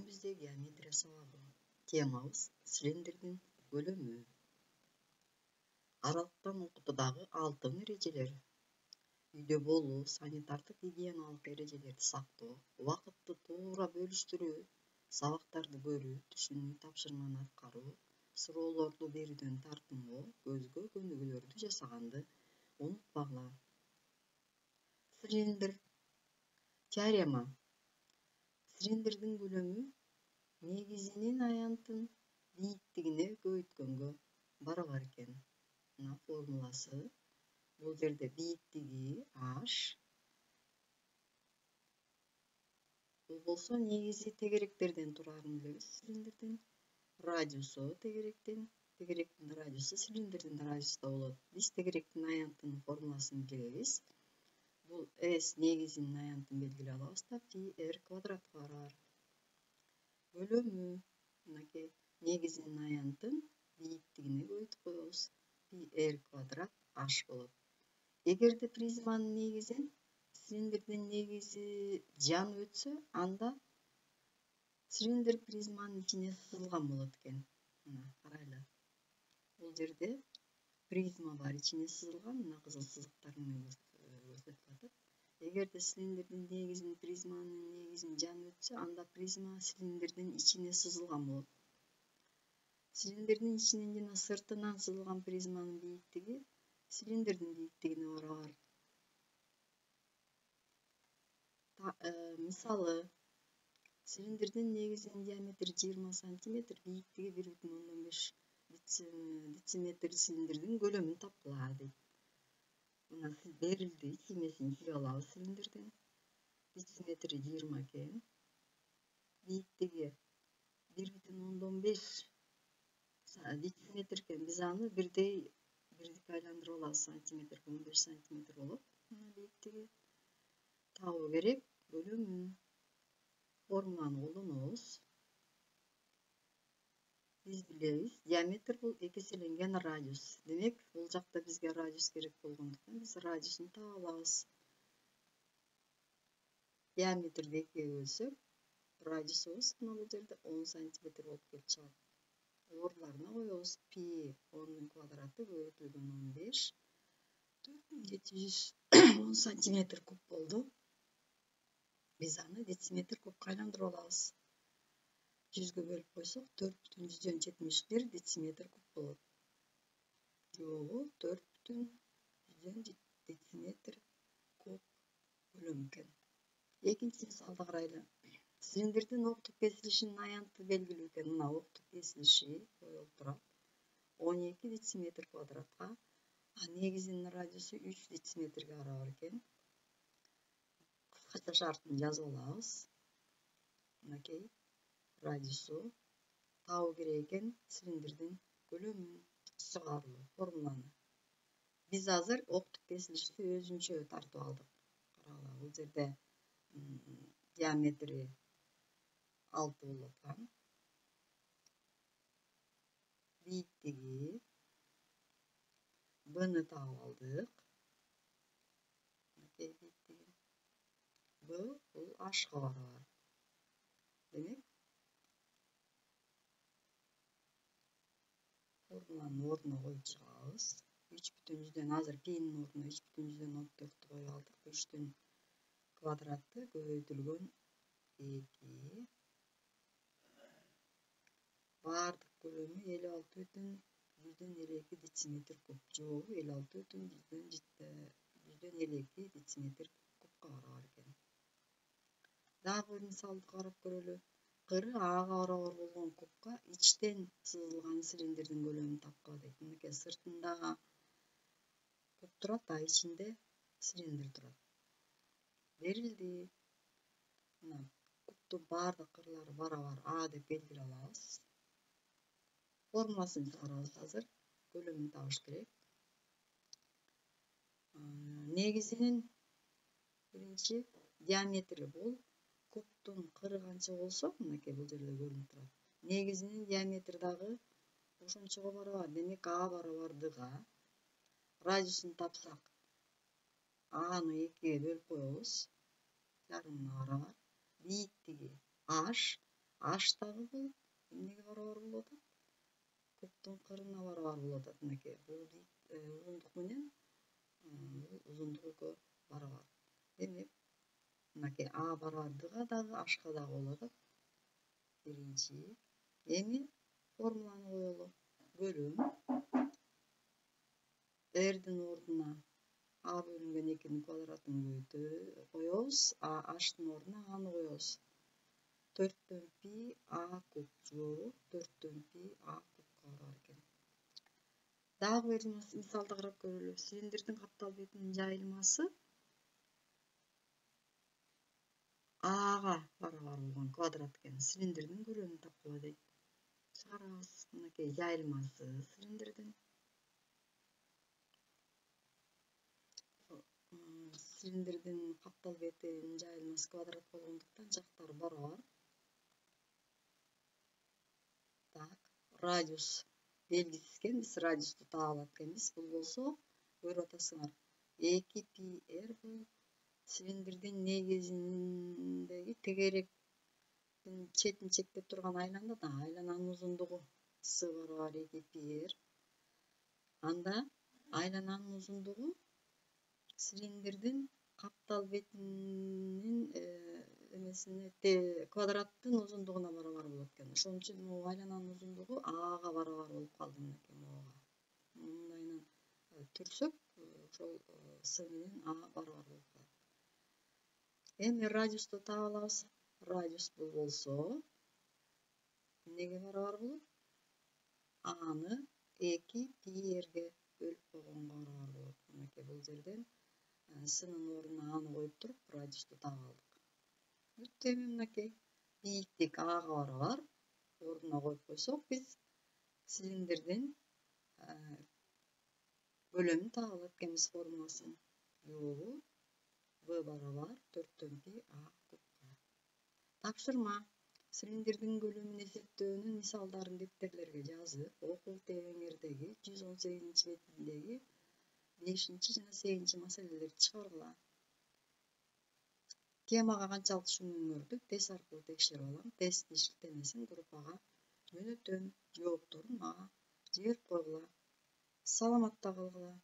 бизде геометрия сабагы. Темабыз цилиндрдин көлөмү. Аралыктан окутуудагы алтын эрежелери. Үйдө болуу, санитардык гигиеналык эрежелерди сактоо, убакытты туура бөлүштүрүү, сабактарды көрүү, түшүнүү, тапшырманы аткаруу, суроолорду берүүдөн тартынуу, көзгө көнүгүүлөрдү жасаганды унутпагыла. Цилиндр. Теорема. Цилиндрдин көлөмү негизинин аянтын бийиктигине көбөйткөнгө барабар экен. Мына формуласы. Бул жерде бийиктиги h. Бул болсо негизи тегеректерден турарын билебиз. Цилиндрдин радиусу тегеректин радиусу цилиндрдин радиусу да болот. Биз тегеректин аянтынын формуласын билебиз. Бул s негизинин аянтын белгилей алабыз да π r квадратка барабар. Көлөмү мынакей негизинин аянтын бийиктигине көбөйтүп коебуз. π r квадрат h болот. Эгерде призманын негизин цилиндрдин негизи жанып өтсө, анда цилиндр призманын ичине сызылган болот экен. Мына карайлы. Бул жерде призма бар, ичине сызылган, мына кызыл сызыктар менен көрсөтүп атат. Эгерде цилиндрдин негизин призманын негизин жанып өтсө, анда призма цилиндрдин ичине сызылган болот. Цилиндрдин ичинен жана сыртынан сызылган призманын бийиктиги цилиндрдин бийиктигине барабар. Мисалы, цилиндрдин негизинин диаметри 20 см, бийиктиги 1,5 дециметр цилиндрдин көлөмүн тапкыла дейт. Мына сиз берилди, киймесин чыгып алабыз цилиндрдин. Дециметри 20 экен. Бийиктиги 1,5 дециметр экен. Биз аны бирдикке айландырып алабыз. Сантиметр 15 сантиметр болот. Мына бийиктиги. Табуу керек көлөмүн. Формуланы колдонобуз. Биз билебиз, диаметр бул экеселенген радиус. Демек, бул жакта бизге радиус керек болгондуктан биз радиусун таба алабыз. Диаметрди 2-ге бөлсөк, радиусубуз мына бул жерде 10 сантиметр болуп келип чыгат. Ордуларына коебуз. π 10-дун квадраты көбөйтүлгөн 15. 4710 сантиметр куб болду. Биз аны дециметр кубка айландырып алабыз. 100ге бөлүп койсок 4,171 дециметр куб болот. Жобу 4,1 дециметр куб көлөм экен. Экинчи мисалды карайлы. Цилиндрдин октук кесилишинин аянты белгилүү экен. Мына октук кесилиши коюлуп турат. 12 дециметр квадратка, а негизинин радиусу 3 дециметрге барабар экен. Кыскача шартын жазып алабыз. Мынакей радиусу табуу керек экен цилиндрдин көлөмүн. Чыгарылуу формуланы. Биз азыр октук кесилишти өзүнчө тартып алдык. Карагыла, бул жерде диаметри 6 болуп аткан. Бийиктиги b-ны таап алдык. Мынакей бийиктиги. b бул h-га барабар. Демек, формуланын ордуна коюп чыгабыз. 3,1 азыр п'нин ордуна 3,14 коюп алдык. 3-түн квадраты көбөйтүлгөн 2. Бардык көлөмү 56,52 дециметр куб. Жообу 56,52 дециметр кубка барабар экен. Дагы бир мисалды карап көрөлү. Кыры ага барабар болгон кубка ичтен сызылган цилиндрдин көлөмүн тапкыла дейт. Мынакей сыртында куб турат, а ичинде цилиндр турат. Берилди. Мына кубтун бардык кырлары барабар а деп белгилей алабыз. Формуласын чыгарабыз азыр. Көлөмүн табыш керек. Негизинин биринчи диаметри бул кубтун кыры канча болсо, мынакей бул жерде көрүнүп турат. Негизинин диаметри дагы ошончого барабар. Демек, а барабар d-га. Радиусун тапсак, аны 2-ге бөлүп коебуз. Жарымына барабар. Бийиктиги h, H дагы бул эмнеге барабар болуп атат? Кубтун кырына барабар болуп атат. Мынакей бул узундук менен бул узундугу барабар. Демек мынакей А барабар Бга дагы Hга дагы болуп атат. Биринчи. Эми формуланы коелу. Бөлүм R'дин ордуна А бөлүнгөн 2-nin квадратын коебуз. А H'тын ордуна A'ны коебуз. 4төн пи А куб жок, 4төн пи А кубка барабар экен. Дагы бир мисалды карап көрөлү. Цилиндрдин каптал бетинин жайылмасы Ага барабар болгон квадрат экен. Цилиндрдин көлөмүн тапкыла дейт. Чыгарабыз. Мынакей жайылмасы цилиндрдин. Цилиндрдин каптал бетинин жайылмасы квадрат болгондуктан жактары барабар. Так, радиус белгисиз экен. Биз радиусту таап алат экенбиз. Бул болсо көрүп атасыңар. 2πr бул цилиндрдин негизиндеги тегеректин четин чектеп турган айлана да, айлананын узундугу С барабар 2πr. Анда айлананын узундугу цилиндрдин каптал бетинин квадраттын узундугуна барабар болот экен. Ошон үчүн могу айлананын узундугу Ага барабар болуп калды. Мынакей могуга. Мындайынан түрсөк, ошол С менен А барабар болуп калат. Эми радиусту таап алабыз. Радиус бул болсо эмнеге барабар болот? Аны 2πrге бөлүп койгонго барабар болот. Мынакей бул жерден S'нын ордуна Аны коюп туруп радиусту таап алдык. Бүттү. Эми мынакей бийиктик Ага барабар ордуна коюп койсок, биз цилиндрдин көлөмүн таап алат экенбиз формуласын. Жообу В барабар 4төн пи А кубка. Тапшырма. Цилиндрдин көлөмүн эсептөөнүн мисалдарын дептерлерге жазып, окуу теңирдеги 118-бетиндеги 5 жана 8 маселелерди чыгаргыла. Темага канчалык түшүнгөңөрдү тест аркылуу текшерип алам. Тестти шилтемесин группага жөнөтөм. Жоопторун мага жиберип койгула. Саламатта калгыла.